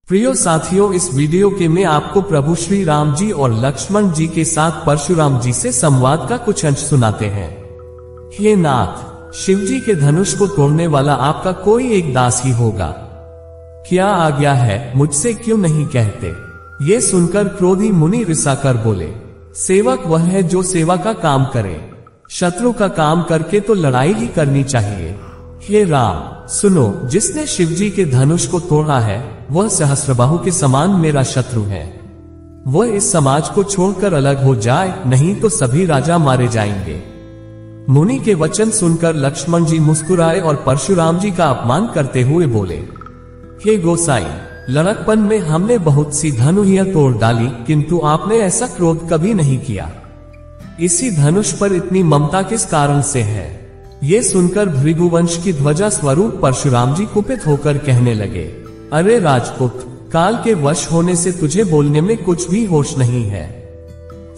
प्रिय साथियों, इस वीडियो के में आपको प्रभु श्री राम जी और लक्ष्मण जी के साथ परशुराम जी से संवाद का कुछ अंश सुनाते हैं। हे नाथ, शिव जी के धनुष को तोड़ने वाला आपका कोई एक दास ही होगा। क्या आज्ञा है, मुझसे क्यों नहीं कहते? ये सुनकर क्रोधी मुनि रिसाकर बोले, सेवक वह है जो सेवा का काम करे, शत्रु का काम करके तो लड़ाई ही करनी चाहिए। हे राम, सुनो, जिसने शिव जी के धनुष को तोड़ा है वह सहस्त्रबाहु के समान मेरा शत्रु है। वह इस समाज को छोड़कर अलग हो जाए, नहीं तो सभी राजा मारे जाएंगे। मुनि के वचन सुनकर लक्ष्मण जी मुस्कुराए और परशुराम जी का अपमान करते हुए बोले, हे गोसाई, लड़कपन में हमने बहुत सी धनुहियां तोड़ डाली, किंतु आपने ऐसा क्रोध कभी नहीं किया। इसी धनुष पर इतनी ममता किस कारण से है? ये सुनकर भृगुवंश की ध्वजा स्वरूप परशुराम जी कुपित होकर कहने लगे, अरे राजपुत, काल के वश होने से तुझे बोलने में कुछ भी होश नहीं है।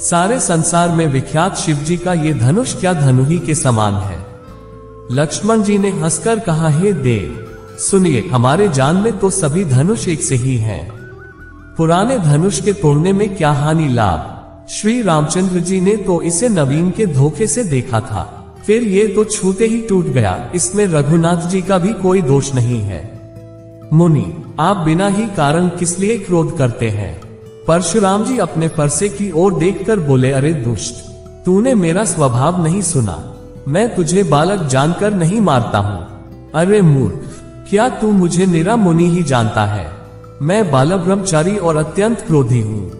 सारे संसार में विख्यात शिव जी का ये धनुष क्या धनुही के समान है? लक्ष्मण जी ने हंसकर कहा, हे देव, सुनिए, हमारे जान में तो सभी धनुष एक से ही हैं। पुराने धनुष के तोड़ने में क्या हानि लाभ? श्री रामचंद्र जी ने तो इसे नवीन के धोखे से देखा था, फिर ये तो छूते ही टूट गया। इसमें रघुनाथ जी का भी कोई दोष नहीं है। मुनि, आप बिना ही कारण किस लिए क्रोध करते हैं? परशुराम जी अपने फरसे की ओर देखकर बोले, अरे दुष्ट, तूने मेरा स्वभाव नहीं सुना। मैं तुझे बालक जानकर नहीं मारता हूँ। अरे मूर्ख, क्या तू मुझे निरा मुनि ही जानता है? मैं बाल ब्रह्मचारी और अत्यंत क्रोधी हूँ।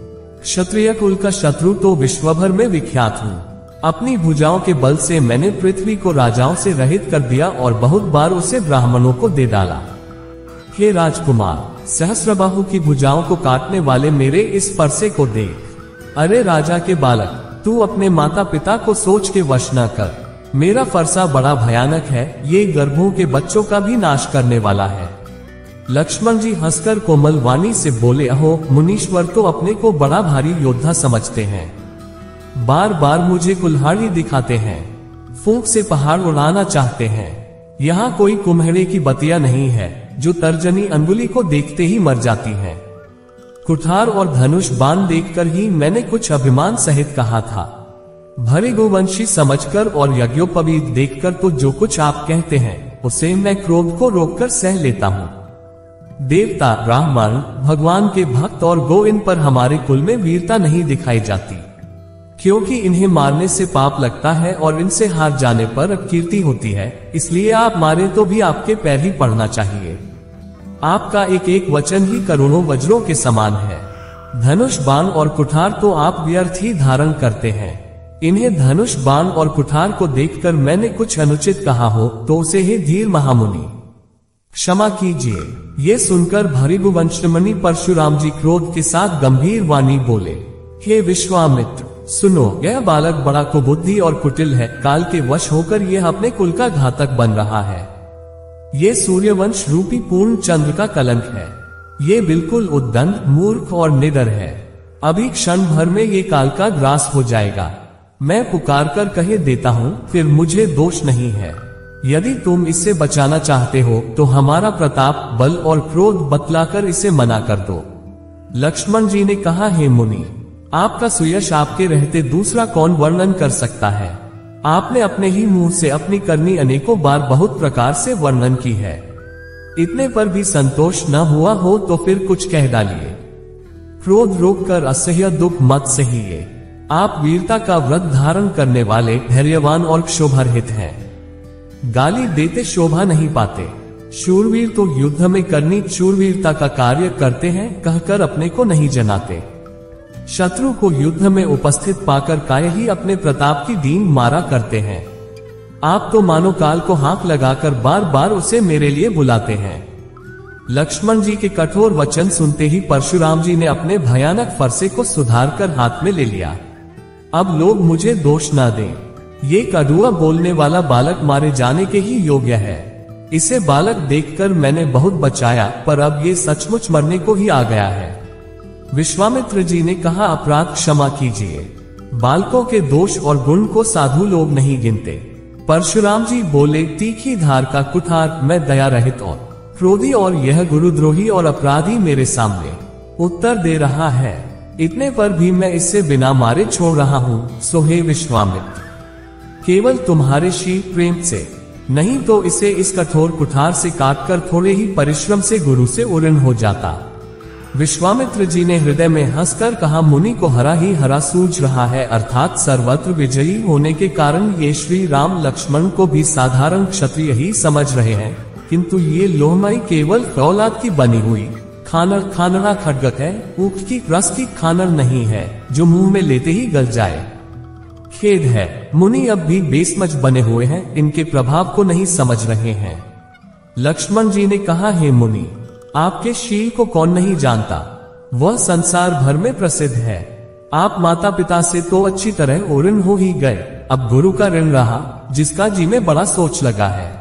क्षत्रिय कुल का शत्रु तो विश्वभर में विख्यात हूँ। अपनी भुजाओं के बल से मैंने पृथ्वी को राजाओं से रहित कर दिया और बहुत बार उसे ब्राह्मणों को दे डाला। हे राजकुमार, सहस्त्रबाहु की भुजाओं को काटने वाले मेरे इस फरसे को देख। अरे राजा के बालक, तू अपने माता पिता को सोच के वश न कर। मेरा फरसा बड़ा भयानक है, ये गर्भों के बच्चों का भी नाश करने वाला है। लक्ष्मण जी हंसकर कोमल वाणी से बोले, अहो मुनीश्वर तो अपने को बड़ा भारी योद्धा समझते हैं, बार बार मुझे कुल्हाड़ी दिखाते हैं, फूंक से पहाड़ उड़ाना चाहते हैं। यहाँ कोई कुम्हेड़े की बतिया नहीं है जो तर्जनी अंगुली को देखते ही मर जाती है। कुठार और धनुष बाण देखकर ही मैंने कुछ अभिमान सहित कहा था। भृगुवंशी समझकर और यज्ञोपवीत देखकर तो जो कुछ आप कहते हैं उसे मैं क्रोध को रोककर सह लेता हूँ। देवता, ब्राह्मण, भगवान के भक्त और गोविंद पर हमारे कुल में वीरता नहीं दिखाई जाती, क्योंकि इन्हें मारने से पाप लगता है और इनसे हार जाने पर अपकीर्ति होती है। इसलिए आप मारे तो भी आपके पैर ही पड़ना चाहिए। आपका एक एक वचन ही करोड़ों वज्रों के समान है। धनुष बाण और कुठार तो आप व्यर्थ ही धारण करते हैं। इन्हें धनुष बाण और कुठार को देखकर मैंने कुछ अनुचित कहा हो तो उसे हे धीर महामुनि क्षमा कीजिए। ये सुनकर भृगुवंशमुनि परशुराम जी क्रोध के साथ गंभीर वाणी बोले, हे विश्वामित्र, सुनो, यह बालक बड़ा कुबुद्धि और कुटिल है। काल के वश होकर यह अपने कुल का घातक बन रहा है। ये सूर्यवंश रूपी पूर्ण चंद्र का कलंक है। ये बिल्कुल उद्दंड, मूर्ख और निडर है। अभी क्षण भर में ये काल का ग्रास हो जाएगा। मैं पुकार कर कह देता हूँ, फिर मुझे दोष नहीं है। यदि तुम इससे बचाना चाहते हो तो हमारा प्रताप, बल और क्रोध बतलाकर इसे मना कर दो। लक्ष्मण जी ने कहा, हे मुनि, आपका सुयश आपके रहते दूसरा कौन वर्णन कर सकता है? आपने अपने ही मुंह से अपनी करनी अनेकों बार बहुत प्रकार से वर्णन की है। इतने पर भी संतोष न हुआ हो तो फिर कुछ कह डालिए। क्रोध रोककर असह्य दुख मत सहिए। आप वीरता का व्रत धारण करने वाले, धैर्यवान और क्षोभरहित हैं। गाली देते शोभा नहीं पाते। शूरवीर तो युद्ध में करनी शूरवीरता का कार्य करते हैं कहकर अपने को नहीं जनाते। शत्रु को युद्ध में उपस्थित पाकर काय ही अपने प्रताप की डींग मारा करते हैं। आप तो मानो काल को हाथ लगाकर बार बार उसे मेरे लिए बुलाते हैं। लक्ष्मण जी के कठोर वचन सुनते ही परशुराम जी ने अपने भयानक फरसे को सुधारकर हाथ में ले लिया। अब लोग मुझे दोष ना दें। ये कड़ुआ बोलने वाला बालक मारे जाने के ही योग्य है। इसे बालक देखकर मैंने बहुत बचाया, पर अब ये सचमुच मरने को ही आ गया है। विश्वामित्र जी ने कहा, अपराध क्षमा कीजिए। बालकों के दोष और गुण को साधु लोग नहीं गिनते। परशुराम जी बोले, तीखी धार का कुठार, मैं दया रहित और क्रोधी और यह गुरुद्रोही और अपराधी मेरे सामने उत्तर दे रहा है, इतने पर भी मैं इसे बिना मारे छोड़ रहा हूँ। सो हे विश्वामित्र, केवल तुम्हारे शील प्रेम से, नहीं तो इसे इस कठोर कुठार से काटकर थोड़े ही परिश्रम से गुरु से उड़न हो जाता। विश्वामित्र जी ने हृदय में हंसकर कहा, मुनि को हरा ही हरा सूझ रहा है, अर्थात सर्वत्र विजयी होने के कारण ये श्री राम लक्ष्मण को भी साधारण क्षत्रिय ही समझ रहे हैं, किंतु ये लोहमई केवल औलाद की बनी हुई खानड़ा खड्गक है, ऊख की रस की खानड़ नहीं है जो मुंह में लेते ही गल जाए। खेद है, मुनि अब भी बेसमझ बने हुए हैं, इनके प्रभाव को नहीं समझ रहे हैं। लक्ष्मण जी ने कहा, हे मुनि, आपके शील को कौन नहीं जानता, वह संसार भर में प्रसिद्ध है। आप माता पिता से तो अच्छी तरह ऋण हो ही गए, अब गुरु का ऋण रहा, जिसका जी में बड़ा सोच लगा है,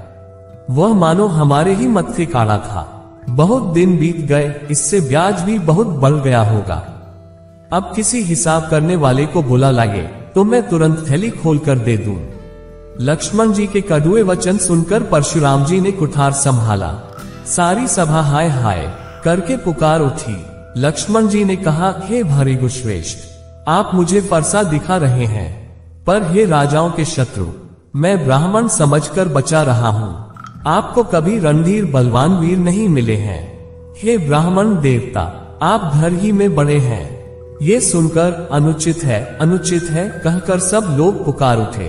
वह मानो हमारे ही मत्थे काढ़ा था। बहुत दिन बीत गए, इससे ब्याज भी बहुत बढ़ गया होगा। अब किसी हिसाब करने वाले को बुला लाइए तो मैं तुरंत थैली खोलकर दे दूं। लक्ष्मण जी के कड़वे वचन सुनकर परशुराम जी ने कुठार संभाला। सारी सभा हाय हाय करके पुकार उठी। लक्ष्मण जी ने कहा, हे भृगुश्रेष्ठ, आप मुझे फरसा दिखा रहे हैं, पर हे राजाओं के शत्रु, मैं ब्राह्मण समझकर बचा रहा हूँ। आपको कभी रणधीर बलवान वीर नहीं मिले हैं। हे ब्राह्मण देवता, आप घर ही में बड़े हैं। ये सुनकर अनुचित है कहकर सब लोग पुकार उठे।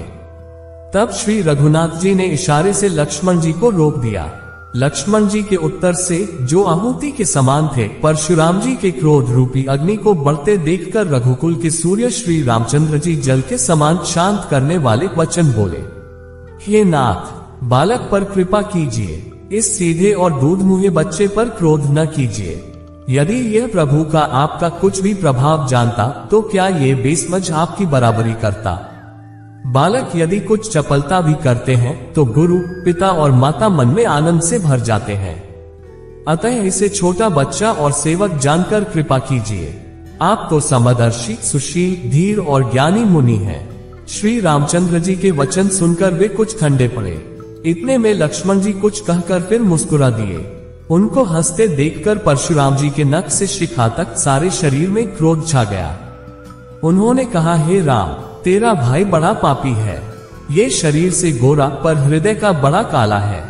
तब श्री रघुनाथ जी ने इशारे से लक्ष्मण जी को रोक दिया। लक्ष्मण जी के उत्तर से, जो आहुति के समान थे, परशुराम जी के क्रोध रूपी अग्नि को बढ़ते देखकर रघुकुल के सूर्य श्री रामचंद्र जी जल के समान शांत करने वाले वचन बोले, हे नाथ, बालक पर कृपा कीजिए, इस सीधे और दूध मुहे बच्चे पर क्रोध न कीजिए। यदि यह प्रभु का आपका कुछ भी प्रभाव जानता तो क्या ये बेसमझ आपकी बराबरी करता। बालक यदि कुछ चपलता भी करते हैं तो गुरु, पिता और माता मन में आनंद से भर जाते हैं। अतः इसे छोटा बच्चा और सेवक जानकर कृपा कीजिए। आप तो समदर्शी, सुशील, धीर और ज्ञानी मुनि हैं। श्री रामचंद्र जी के वचन सुनकर वे कुछ ठंडे पड़े। इतने में लक्ष्मण जी कुछ कहकर फिर मुस्कुरा दिए। उनको हंसते देखकर परशुराम जी के नख से शिखा तक सारे शरीर में क्रोध छा गया। उन्होंने कहा, हे राम, तेरा भाई बड़ा पापी है। ये शरीर से गोरा पर हृदय का बड़ा काला है।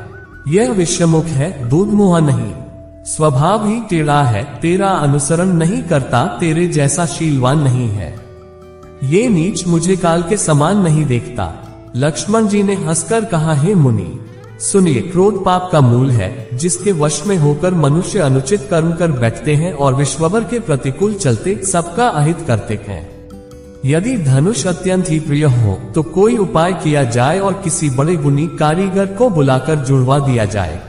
यह विषमुख है, दूध मुहा नहीं, स्वभाव ही टेढ़ा है, तेरा अनुसरण नहीं करता, तेरे जैसा शीलवान नहीं है। ये नीच मुझे काल के समान नहीं देखता। लक्ष्मण जी ने हंसकर कहा, हे मुनि, सुनिए, क्रोध पाप का मूल है, जिसके वश में होकर मनुष्य अनुचित कर्म कर बैठते हैं और विश्वभर के प्रतिकूल चलते सबका अहित करते हैं। यदि धनुष अत्यंत ही प्रिय हो तो कोई उपाय किया जाए और किसी बड़े गुणी कारीगर को बुलाकर जुड़वा दिया जाए।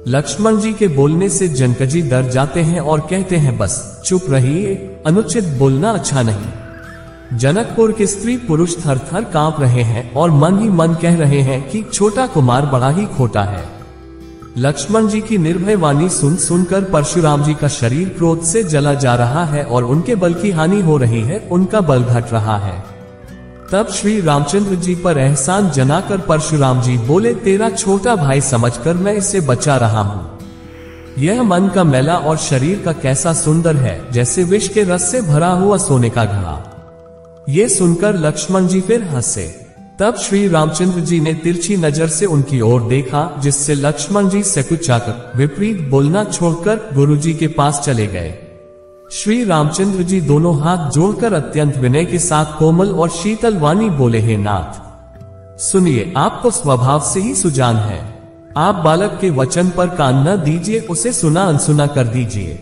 लक्ष्मण जी के बोलने से जनकजी डर जाते हैं और कहते हैं, बस चुप रहिए, अनुचित बोलना अच्छा नहीं। जनकपुर के स्त्री पुरुष थर थर कांप रहे हैं और मन ही मन कह रहे हैं कि छोटा कुमार बड़ा ही खोटा है। लक्ष्मण जी की निर्भय वाणी सुनकर परशुराम जी का शरीर क्रोध से जला जा रहा है और उनके बल की हानि हो रही है, उनका बल घट रहा है। तब श्री रामचंद्र जी पर एहसान जनाकर परशुराम जी बोले, तेरा छोटा भाई समझकर मैं इसे बचा रहा हूँ। यह मन का मैला और शरीर का कैसा सुंदर है, जैसे विष के रस से भरा हुआ सोने का घड़ा। ये सुनकर लक्ष्मण जी फिर हंसे। तब श्री रामचंद्र जी ने तिरछी नजर से उनकी ओर देखा, जिससे लक्ष्मण जी सकुचाकर विपरीत बोलना छोड़कर गुरु जी के पास चले गए। श्री रामचंद्र जी दोनों हाथ जोड़कर अत्यंत विनय के साथ कोमल और शीतल वाणी बोले, हे नाथ, सुनिए, आपको स्वभाव से ही सुजान है। आप बालक के वचन पर कान न दीजिए, उसे सुना अनसुना कर दीजिए।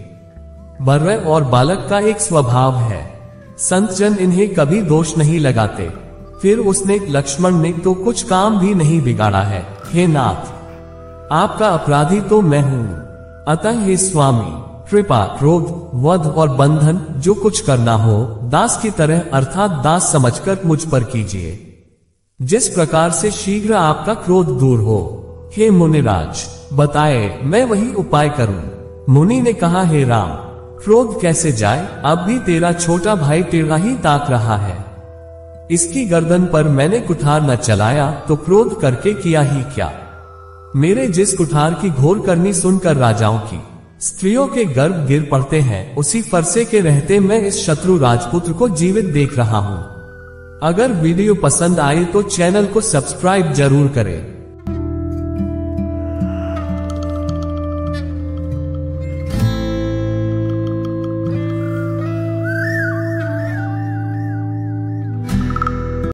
बर्र और बालक का एक स्वभाव है, संत जन इन्हें कभी दोष नहीं लगाते। फिर उसने, लक्ष्मण ने तो कुछ काम भी नहीं बिगाड़ा है। हे नाथ, आपका अपराधी तो मैं हूँ, अतः हे स्वामी, कृपा, क्रोध, वध और बंधन जो कुछ करना हो दास की तरह अर्थात दास समझकर मुझ पर कीजिए, जिस प्रकार से शीघ्र आपका क्रोध दूर हो। हे मुनिराज, बताए, मैं वही उपाय करूं। मुनि ने कहा, हे राम, क्रोध कैसे जाए, अब भी तेरा छोटा भाई टेढ़ा ही ताक रहा है। इसकी गर्दन पर मैंने कुठार न चलाया तो क्रोध करके किया ही क्या। मेरे जिस कुठार की घोर करनी सुनकर राजाओं की स्त्रियों के गर्भ गिर पड़ते हैं, उसी फरसे के रहते मैं इस शत्रु राजपुत्र को जीवित देख रहा हूं। अगर वीडियो पसंद आए तो चैनल को सब्सक्राइब जरूर करें।